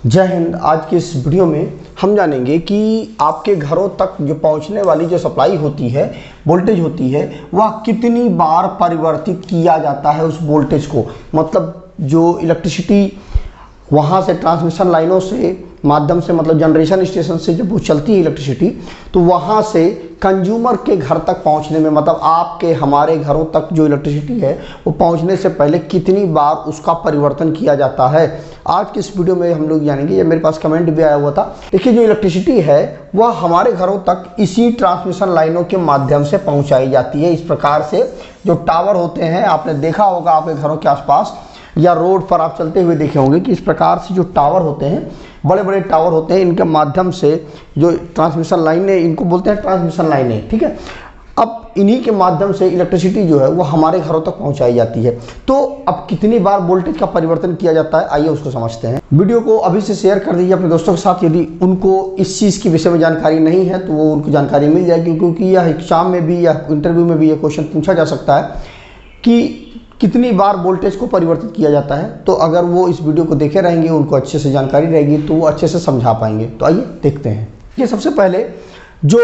जय हिंद। आज के इस वीडियो में हम जानेंगे कि आपके घरों तक जो पहुंचने वाली जो सप्लाई होती है, वोल्टेज होती है, वह कितनी बार परिवर्तित किया जाता है उस वोल्टेज को। मतलब जो इलेक्ट्रिसिटी वहाँ से ट्रांसमिशन लाइनों से माध्यम से, मतलब जनरेशन स्टेशन से जब वो चलती है इलेक्ट्रिसिटी, तो वहाँ से कंज्यूमर के घर तक पहुँचने में, मतलब आपके हमारे घरों तक जो इलेक्ट्रिसिटी है वो पहुँचने से पहले कितनी बार उसका परिवर्तन किया जाता है। आज के इस वीडियो में हम लोग जानेंगे। ये मेरे पास कमेंट भी आया हुआ था। देखिए, जो इलेक्ट्रिसिटी है वह हमारे घरों तक इसी ट्रांसमिशन लाइनों के माध्यम से पहुँचाई जाती है। इस प्रकार से जो टावर होते हैं, आपने देखा होगा आपके घरों के आसपास या रोड पर आप चलते हुए देखे होंगे कि इस प्रकार से जो टावर होते हैं, बड़े बड़े टावर होते हैं, इनके माध्यम से जो ट्रांसमिशन लाइनें, इनको बोलते हैं ट्रांसमिशन लाइनें, ठीक है। अब इन्हीं के माध्यम से इलेक्ट्रिसिटी जो है वो हमारे घरों तक पहुंचाई जाती है। तो अब कितनी बार वोल्टेज का परिवर्तन किया जाता है, आइए उसको समझते हैं। वीडियो को अभी से शेयर कर दीजिए अपने दोस्तों के साथ। यदि उनको इस चीज़ के विषय में जानकारी नहीं है तो वो उनको जानकारी मिल जाएगी, क्योंकि यह एग्जाम में भी या इंटरव्यू में भी ये क्वेश्चन पूछा जा सकता है कि कितनी बार वोल्टेज को परिवर्तित किया जाता है। तो अगर वो इस वीडियो को देखे रहेंगे, उनको अच्छे से जानकारी रहेगी, तो वो अच्छे से समझा पाएंगे। तो आइए देखते हैं। ये सबसे पहले जो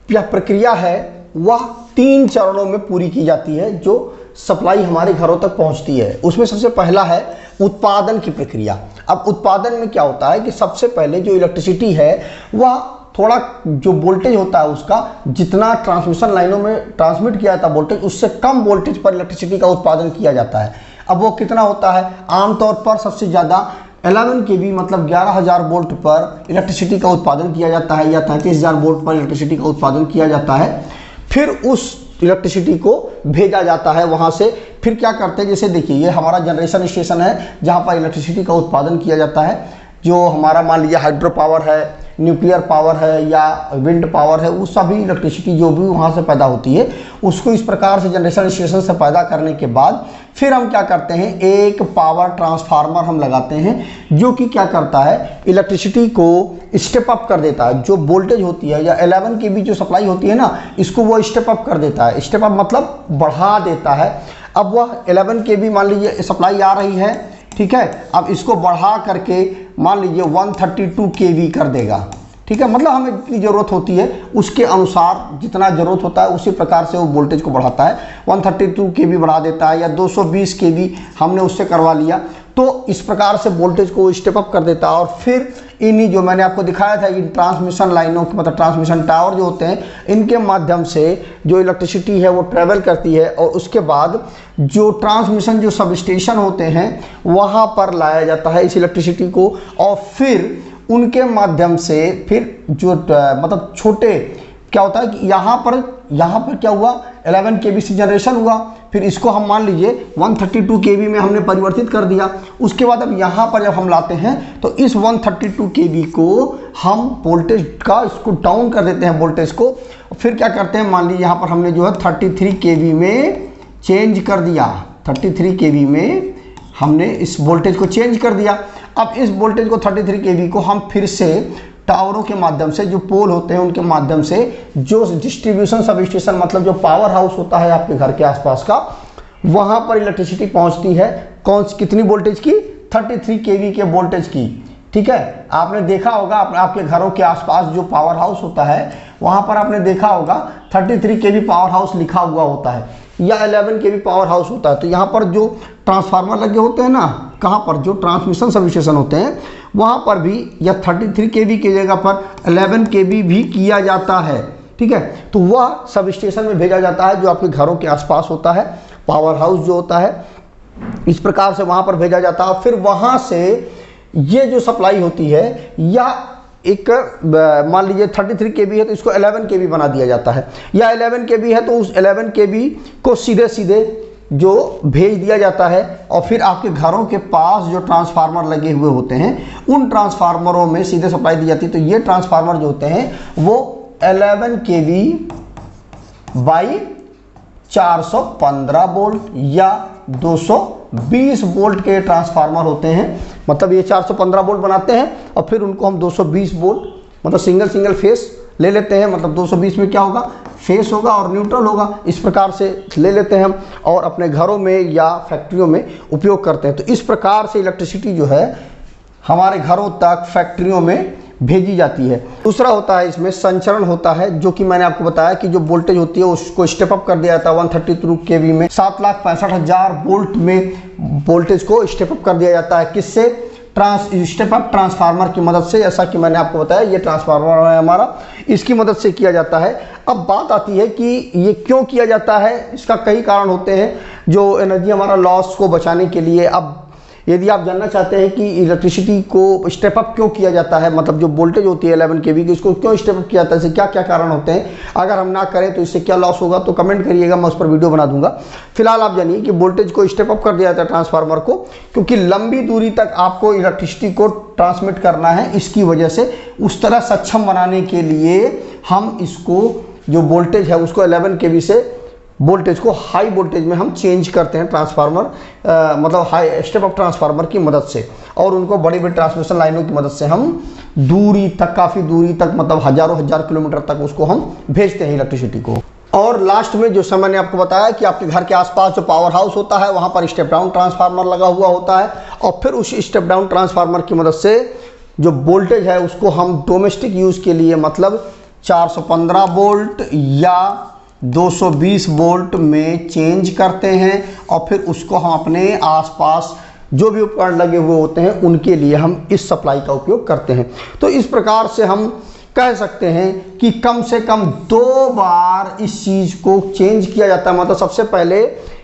यह प्रक्रिया है वह 3 चरणों में पूरी की जाती है। जो सप्लाई हमारे घरों तक पहुंचती है उसमें सबसे पहला है उत्पादन की प्रक्रिया। अब उत्पादन में क्या होता है कि सबसे पहले जो इलेक्ट्रिसिटी है वह थोड़ा जो वोल्टेज होता है उसका, जितना ट्रांसमिशन लाइनों में ट्रांसमिट किया जाता है वोल्टेज, उससे कम वोल्टेज पर इलेक्ट्रिसिटी का उत्पादन किया जाता है। अब वो कितना होता है? आमतौर पर सबसे ज़्यादा 11 kV, मतलब 11,000 वोल्ट पर इलेक्ट्रिसिटी का उत्पादन किया जाता है, या 33,000 वोल्ट पर इलेक्ट्रिसिटी का उत्पादन किया जाता है। फिर उस इलेक्ट्रिसिटी को भेजा जाता है वहाँ से। फिर क्या करते हैं, जैसे देखिए ये हमारा जनरेशन स्टेशन है जहाँ पर इलेक्ट्रिसिटी का उत्पादन किया जाता है। जो हमारा मान लीजिए हाइड्रो पावर है, न्यूक्लियर पावर है या विंड पावर है, वो सभी इलेक्ट्रिसिटी जो भी वहाँ से पैदा होती है उसको इस प्रकार से जनरेशन स्टेशन से पैदा करने के बाद फिर हम क्या करते हैं, एक पावर ट्रांसफार्मर हम लगाते हैं जो कि क्या करता है, इलेक्ट्रिसिटी को स्टेप अप कर देता है। जो वोल्टेज होती है या 11 kV जो सप्लाई होती है ना, इसको वो स्टेप अप कर देता है। स्टेप अप मतलब बढ़ा देता है। अब वह 11 kV मान लीजिए सप्लाई आ रही है, ठीक है। अब इसको बढ़ा करके मान लीजिए 132 kV कर देगा, ठीक है। मतलब हमें जितनी ज़रूरत होती है उसके अनुसार, जितना ज़रूरत होता है उसी प्रकार से वो वोल्टेज को बढ़ाता है। 132 kV बढ़ा देता है या 220 kV हमने उससे करवा लिया, तो इस प्रकार से वोल्टेज को स्टेप अप कर देता है। और फिर इन्हीं जो मैंने आपको दिखाया था, इन ट्रांसमिशन लाइनों के, मतलब ट्रांसमिशन टावर जो होते हैं, इनके माध्यम से जो इलेक्ट्रिसिटी है वो ट्रेवल करती है और उसके बाद जो ट्रांसमिशन जो सब स्टेशन होते हैं वहाँ पर लाया जाता है इस इलेक्ट्रिसिटी को। और फिर उनके माध्यम से फिर जो मतलब छोटे क्या होता है कि यहाँ पर क्या हुआ, 11 kV से जनरेशन हुआ। फिर इसको हम मान लीजिए 132 kV में हमने परिवर्तित कर दिया। उसके बाद अब यहाँ पर जब हम लाते हैं तो इस 132 kV को हम वोल्टेज का इसको डाउन कर देते हैं वोल्टेज को। फिर क्या करते हैं, मान लीजिए यहाँ पर हमने जो है 33 kV में चेंज कर दिया। 33 kV में हमने इस वोल्टेज को चेंज कर दिया। अब इस वोल्टेज को 33 kV को हम फिर से टावरों के माध्यम से, जो पोल होते हैं उनके माध्यम से, जो डिस्ट्रीब्यूशन सब स्टेशन, मतलब जो पावर हाउस होता है आपके घर के आसपास का, वहाँ पर इलेक्ट्रिसिटी पहुँचती है। कितनी वोल्टेज की? 33 kV के वोल्टेज की, ठीक है। आपने देखा होगा आपके घरों के आसपास जो पावर हाउस होता है वहाँ पर आपने देखा होगा 33 kV पावर हाउस लिखा हुआ होता है या 11 kV पावर हाउस होता है। तो यहाँ पर जो ट्रांसफार्मर लगे होते हैं ना, कहाँ पर, जो ट्रांसमिशन सब स्टेशन होते हैं वहाँ पर भी या 33 kV की जगह पर 11 kV भी किया जाता है, ठीक है। तो वह सब स्टेशन में भेजा जाता है जो आपके घरों के आसपास होता है, पावर हाउस जो होता है, इस प्रकार से वहाँ पर भेजा जाता है। फिर वहाँ से ये जो सप्लाई होती है, या एक मान लीजिए 33 kV है तो इसको 11 kV बना दिया जाता है, या 11 kV है तो उस 11 kV को सीधे सीधे जो भेज दिया जाता है। और फिर आपके घरों के पास जो ट्रांसफार्मर लगे हुए होते हैं उन ट्रांसफार्मरों में सीधे सप्लाई दी जाती है। तो ये ट्रांसफार्मर जो होते हैं वो 11 kV बाई 415 वोल्ट या 220 वोल्ट के ट्रांसफार्मर होते हैं। मतलब ये 415 वोल्ट बनाते हैं और फिर उनको हम 220 वोल्ट, मतलब सिंगल फेस ले लेते हैं। मतलब 220 में क्या होगा, फेस होगा और न्यूट्रल होगा, इस प्रकार से ले लेते हैं हम और अपने घरों में या फैक्ट्रियों में उपयोग करते हैं। तो इस प्रकार से इलेक्ट्रिसिटी जो है हमारे घरों तक, फैक्ट्रियों में भेजी जाती है। दूसरा होता है इसमें संचरण होता है, जो कि मैंने आपको बताया कि जो वोल्टेज होती है उसको स्टेप अप कर दिया जाता है 132 kV में। 7,65,000 वोल्ट में वोल्टेज को स्टेप अप कर दिया जाता है। किससे? स्टेप अप ट्रांसफार्मर की मदद से। जैसा कि मैंने आपको बताया ये ट्रांसफार्मर है हमारा, इसकी मदद से किया जाता है। अब बात आती है कि ये क्यों किया जाता है। इसका कई कारण होते हैं जो एनर्जी हमारा लॉस को बचाने के लिए। अब यदि आप जानना चाहते हैं कि इलेक्ट्रिसिटी को स्टेप अप क्यों किया जाता है, मतलब जो वोल्टेज होती है 11 kV की, उसको क्यों स्टेप अप किया जाता है, इससे क्या क्या कारण होते हैं, अगर हम ना करें तो इससे क्या लॉस होगा, तो कमेंट करिएगा, मैं उस पर वीडियो बना दूंगा। फिलहाल आप जानिए कि वोल्टेज को स्टेप अप कर दिया जाता है ट्रांसफार्मर को, क्योंकि लंबी दूरी तक आपको इलेक्ट्रिसिटी को ट्रांसमिट करना है। इसकी वजह से उस तरह सक्षम बनाने के लिए हम इसको जो वोल्टेज है उसको 11 kV से वोल्टेज को हाई वोल्टेज में हम चेंज करते हैं ट्रांसफार्मर, मतलब हाई स्टेप अप ट्रांसफार्मर की मदद से, और उनको बड़ी बड़ी ट्रांसमिशन लाइनों की मदद से हम दूरी तक, काफ़ी दूरी तक, मतलब हजारों हजार किलोमीटर तक उसको हम भेजते हैं इलेक्ट्रिसिटी को। और लास्ट में जो समय मैंने आपको बताया कि आपके घर के आसपास जो पावर हाउस होता है वहाँ पर स्टेप डाउन ट्रांसफार्मर लगा हुआ होता है, और फिर उस स्टेप डाउन ट्रांसफार्मर की मदद से जो वोल्टेज है उसको हम डोमेस्टिक यूज़ के लिए, मतलब 415 वोल्ट या 220 वोल्ट में चेंज करते हैं, और फिर उसको हम अपने आसपास जो भी उपकरण लगे हुए होते हैं उनके लिए हम इस सप्लाई का उपयोग करते हैं। तो इस प्रकार से हम कह सकते हैं कि कम से कम 2 बार इस चीज़ को चेंज किया जाता है। मतलब सबसे पहले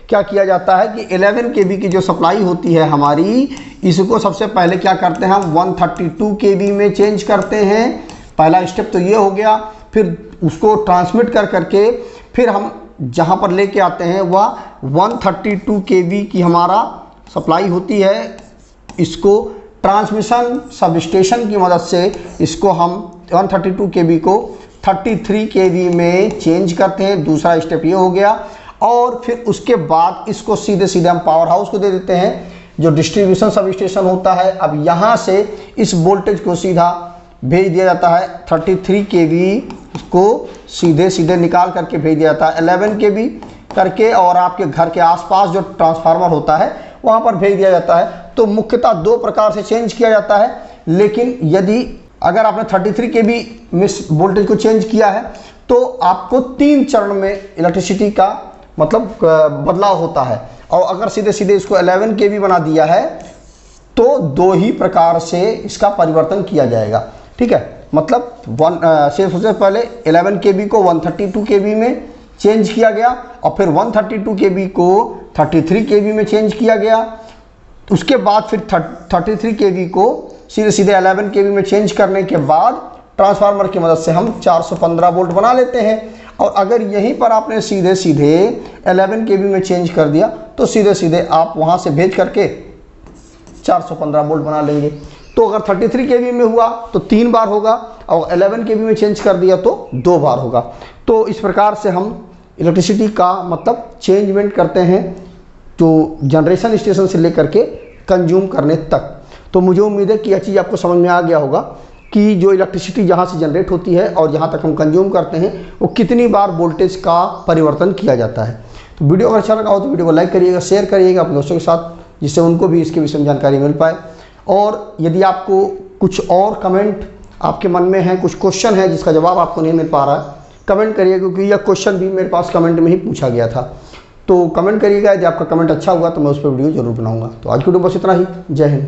क्या किया जाता है कि 11 kV की जो सप्लाई होती है हमारी, इसको सबसे पहले क्या करते हैं हम 132 kV में चेंज करते हैं। पहला स्टेप तो ये हो गया। फिर उसको ट्रांसमिट कर करके फिर हम जहाँ पर लेके आते हैं वह 132 kV की हमारा सप्लाई होती है। इसको ट्रांसमिशन सब स्टेशन की मदद से इसको हम 132 kV को 33 kV में चेंज करते हैं। दूसरा स्टेप ये हो गया। और फिर उसके बाद इसको सीधे सीधे हम पावर हाउस को दे देते हैं, जो डिस्ट्रीब्यूशन सब स्टेशन होता है। अब यहाँ से इस वोल्टेज को सीधा भेज दिया जाता है 33 kV को सीधे सीधे निकाल करके भेज दिया जाता है 11 kV करके, और आपके घर के आसपास जो ट्रांसफार्मर होता है वहाँ पर भेज दिया जाता है। तो मुख्यतः 2 प्रकार से चेंज किया जाता है। लेकिन यदि अगर आपने 33 kV में वोल्टेज को चेंज किया है तो आपको 3 चरण में इलेक्ट्रिसिटी का मतलब बदलाव होता है, और अगर सीधे सीधे इसको 11 kV बना दिया है तो 2 ही प्रकार से इसका परिवर्तन किया जाएगा। ठीक है, मतलब सबसे पहले 11 kV को 132 kV में चेंज किया गया, और फिर 132 kV को 33 kV में चेंज किया गया। उसके बाद फिर 33 kV को सीधे सीधे 11 kV में चेंज करने के बाद ट्रांसफार्मर की मदद से हम 415 वोल्ट बना लेते हैं। और अगर यहीं पर आपने सीधे सीधे 11 kV में चेंज कर दिया तो सीधे सीधे आप वहाँ से भेज करके 415 वोल्ट बना लेंगे। तो अगर 33 kV में हुआ तो 3 बार होगा, और 11 kV में चेंज कर दिया तो 2 बार होगा। तो इस प्रकार से हम इलेक्ट्रिसिटी का मतलब चेंजमेंट करते हैं, जो जनरेशन स्टेशन से लेकर के कंज्यूम करने तक। तो मुझे उम्मीद है कि यह चीज़ आपको समझ में आ गया होगा कि जो इलेक्ट्रिसिटी जहाँ से जनरेट होती है और जहाँ तक हम कंज्यूम करते हैं वो कितनी बार वोल्टेज का परिवर्तन किया जाता है। तो वीडियो अगर अच्छा लगा हो तो वीडियो को लाइक करिएगा, शेयर करिएगा अपने दोस्तों के साथ, जिससे उनको भी इसके विषय में जानकारी मिल पाए। और यदि आपको कुछ और कमेंट आपके मन में है, कुछ क्वेश्चन है जिसका जवाब आपको नहीं मिल पा रहा है, कमेंट करिएगा, क्योंकि यह क्वेश्चन भी मेरे पास कमेंट में ही पूछा गया था। तो कमेंट करिएगा, यदि आपका कमेंट अच्छा हुआ तो मैं उस पर वीडियो जरूर बनाऊंगा। तो आज की वीडियो बस इतना ही। जय हिंद।